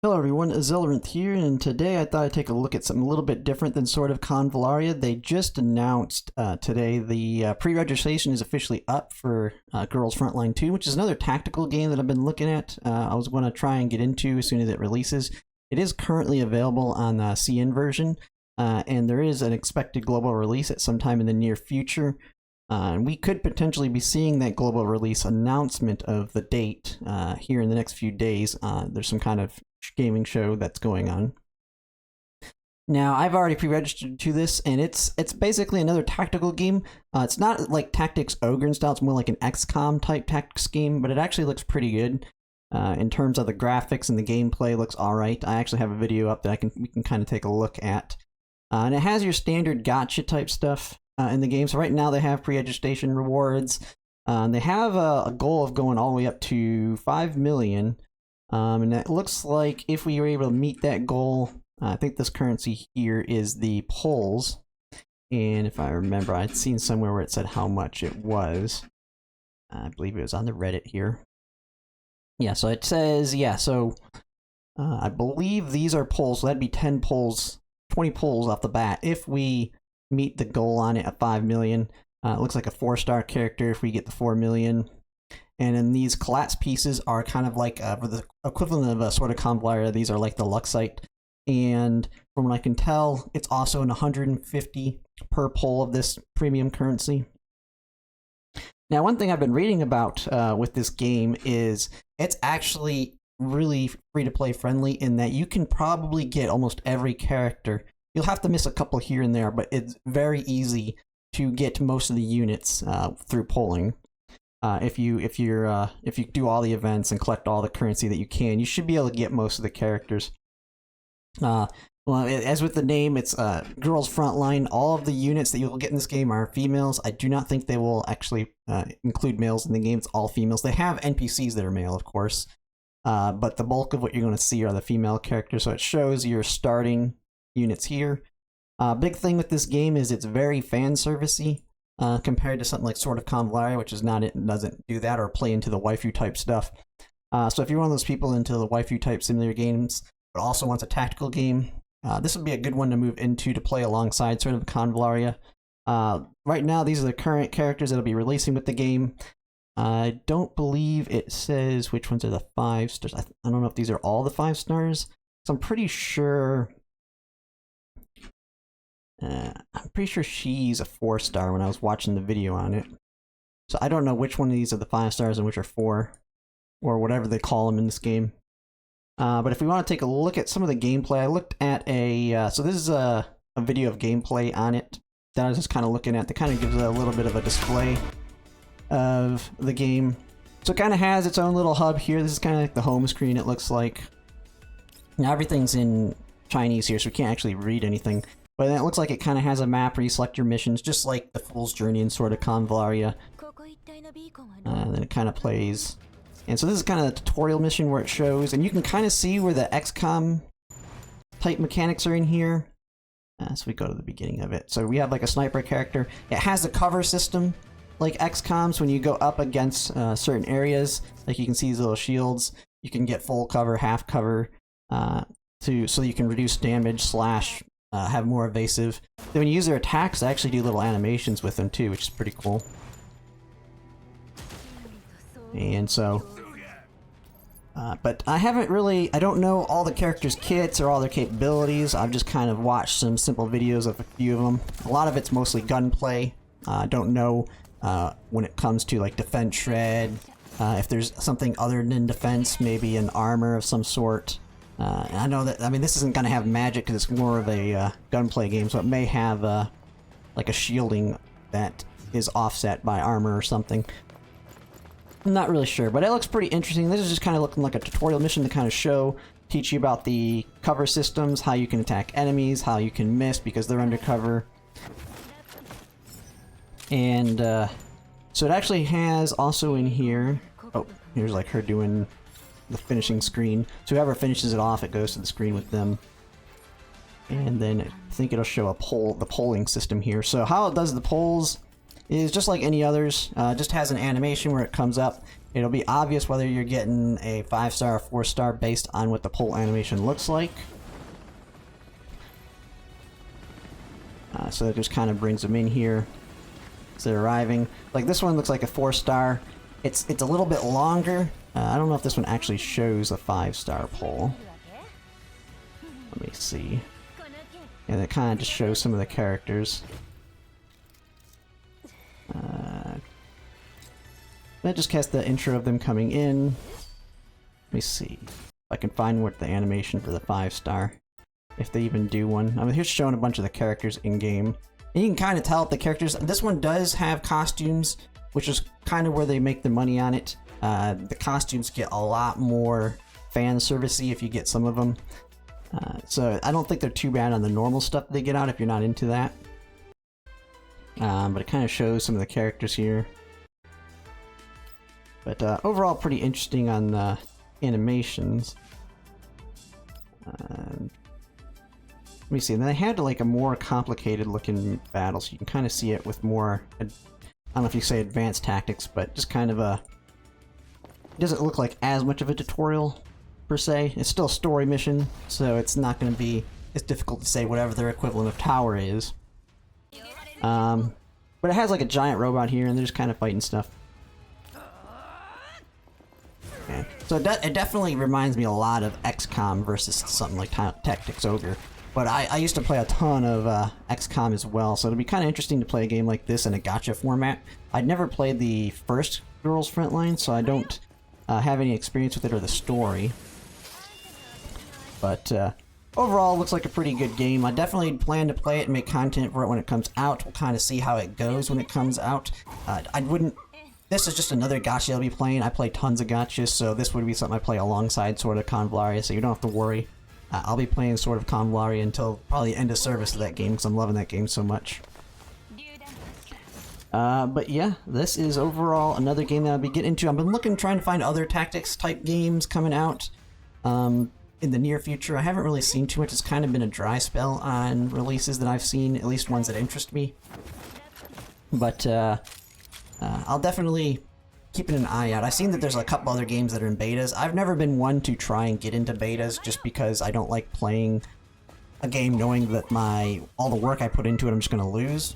Hello everyone, EXILIUM here, and today I thought I'd take a look at something a little bit different than Sword of Convalaria. They just announced today the pre-registration is officially up for Girls Frontline 2, which is another tactical game that I've been looking at. I was going to try and get into as soon as it releases. It is currently available on the CN version, and there is an expected global release at some time in the near future. And we could potentially be seeing that global release announcement of the date here in the next few days. There's some kind of gaming show that's going on. Now, I've already pre-registered to this, and it's basically another tactical game. It's not like Tactics Ogre style, it's more like an Xcom type tactics game, but it actually looks pretty good. In terms of the graphics and the gameplay, looks alright. I actually have a video up that we can kind of take a look at. And it has your standard gacha type stuff in the game. So right now they have pre-registration rewards. They have a goal of going all the way up to 5 million. And it looks like if we were able to meet that goal, I think this currency here is the polls. And if I remember, I'd seen somewhere where it said how much it was. I believe it was on the Reddit here. Yeah, so it says, yeah, so I believe these are polls, so that'd be 10 polls, 20 polls off the bat if we meet the goal on it at 5 million. It looks like a 4-star character if we get the 4 million. And then these collapse pieces are kind of like the equivalent of a Sword of Convalaria. These are like the Luxite. And from what I can tell, it's also an 150 per poll of this premium currency. Now, one thing I've been reading about with this game is it's actually really free-to-play friendly in that you can probably get almost every character. You'll have to miss a couple here and there, but it's very easy to get most of the units through polling. If you do all the events and collect all the currency that you can, you should be able to get most of the characters. Well, as with the name, it's Girls Frontline. All of the units that you'll get in this game are females. I do not think they will actually include males in the game. It's all females. They have NPCs that are male, of course, but the bulk of what you're going to see are the female characters. So it shows your starting units here. Big thing with this game is it's very fan servicey. Compared to something like Sword of Convalaria, which is not, it doesn't do that or play into the waifu type stuff. So if you're one of those people into the waifu type simulator games, but also wants a tactical game, this would be a good one to move into to play alongside Sword of Convalaria. Right now, these are the current characters that'll be releasing with the game. I don't believe it says which ones are the 5 stars. I don't know if these are all the 5 stars. So I'm pretty sure she's a 4-star when I was watching the video on it. So I don't know which one of these are the 5 stars and which are 4, or whatever they call them in this game. But if we want to take a look at some of the gameplay, I looked at so this is a video of gameplay on it that I was just kind of looking at. That kind of gives a little bit of a display of the game. So it kind of has its own little hub here. This is kind of like the home screen, it looks like. Now everything's in Chinese here, so we can't actually read anything. But then it looks like it kind of has a map where you select your missions, just like the Fool's Journey and Sword of Convalaria. And then it kind of plays. And so this is kind of a tutorial mission where it shows, and you can kind of see where the Xcom type mechanics are in here. So we go to the beginning of it. So we have like a sniper character. It has a cover system like XCOM, so when you go up against certain areas, like you can see these little shields, you can get full cover, half cover, so you can reduce damage slash have more evasive. Then when you use their attacks, they actually do little animations with them too, which is pretty cool. And so, but I don't know all the characters' kits or all their capabilities. I've just kind of watched some simple videos of a few of them. A lot of it's mostly gunplay. I don't know when it comes to like defense shred, if there's something other than defense, maybe an armor of some sort. I know that, I mean, this isn't going to have magic because it's more of a gunplay game, so it may have like a shielding that is offset by armor or something. I'm not really sure, but it looks pretty interesting. This is just kind of looking like a tutorial mission to kind of teach you about the cover systems, how you can attack enemies, how you can miss because they're undercover. And so it actually has also in here, oh, here's like her doing the finishing screen. So whoever finishes it off, it goes to the screen with them. And then I think it'll show the polling system here. So how it does the polls is just like any others. Just has an animation where it comes up. It'll be obvious whether you're getting a 5-star or 4-star based on what the pull animation looks like. So it just kind of brings them in here as they're arriving. Like this one looks like a 4-star. It's a little bit longer. I don't know if this one actually shows a 5-star pull. Let me see. And it kind of just shows some of the characters. That just has the intro of them coming in. Let me see if I can find what the animation for the 5-star. If they even do one. I mean, here's showing a bunch of the characters in-game. And you can kind of tell the characters. This one does have costumes, which is kind of where they make the money on it. The costumes get a lot more fan servicey if you get some of them. So I don't think they're too bad on the normal stuff they get out if you're not into that. But it kind of shows some of the characters here. But overall, pretty interesting on the animations. Let me see, and then they had like a more complicated looking battle, so you can kind of see it with more, I don't know if you say advanced tactics, but just kind of a, it doesn't look like as much of a tutorial per se. It's still a story mission, so it's not going to be as difficult to say whatever their equivalent of tower is. But it has like a giant robot here, and they're just kind of fighting stuff. Okay. So it definitely reminds me a lot of XCOM versus something like Tactics Ogre. But I used to play a ton of Xcom as well, so it'll be kind of interesting to play a game like this in a gacha format. I'd never played the first Girls Frontline, so I don't have any experience with it or the story. But overall, it looks like a pretty good game. I definitely plan to play it and make content for it when it comes out. We'll kind of see how it goes when it comes out. I wouldn't... This is just another gacha I'll be playing. I play tons of gachas, so this would be something I play alongside sort of Convalaria, so you don't have to worry. I'll be playing sort of Convalaria until probably end of service of that game, because I'm loving that game so much. But yeah, this is overall another game that I'll be getting into. I've been trying to find other tactics type games coming out in the near future. I haven't really seen too much. It's kind of been a dry spell on releases that I've seen, at least ones that interest me. But I'll definitely keeping an eye out. I've seen that there's a couple other games that are in betas. I've never been one to try and get into betas just because I don't like playing a game knowing that all the work I put into it I'm just going to lose.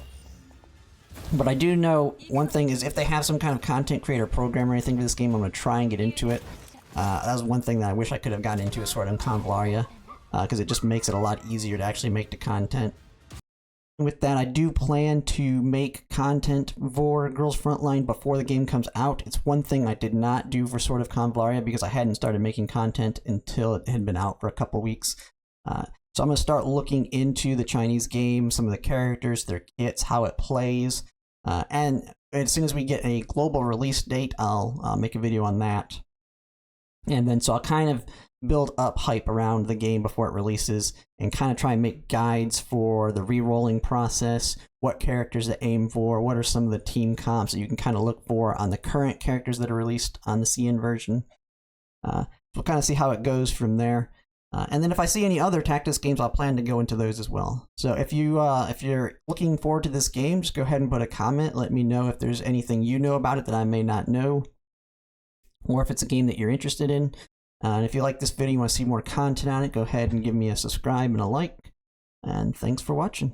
But I do know one thing is if they have some kind of content creator program or anything for this game, I'm going to try and get into it. That was one thing that I wish I could have gotten into, is sort of in Convalaria, because it just makes it a lot easier to actually make the content. With that, I do plan to make content for Girls Frontline before the game comes out. It's one thing I did not do for sort of Convalaria because I hadn't started making content until it had been out for a couple weeks. So I'm going to start looking into the Chinese game, some of the characters, their kits, how it plays. And as soon as we get a global release date, I'll make a video on that. And then so I'll kind of build up hype around the game before it releases and kind of try and make guides for the re-rolling process, what characters to aim for, what are some of the team comps that you can kind of look for on the current characters that are released on the CN version. We'll kind of see how it goes from there. And then if I see any other tactics games, I'll plan to go into those as well. So if you're looking forward to this game, just go ahead and put a comment. Let me know if there's anything you know about it that I may not know, or if it's a game that you're interested in. And if you like this video and want to see more content on it, go ahead and give me a subscribe and a like. And thanks for watching.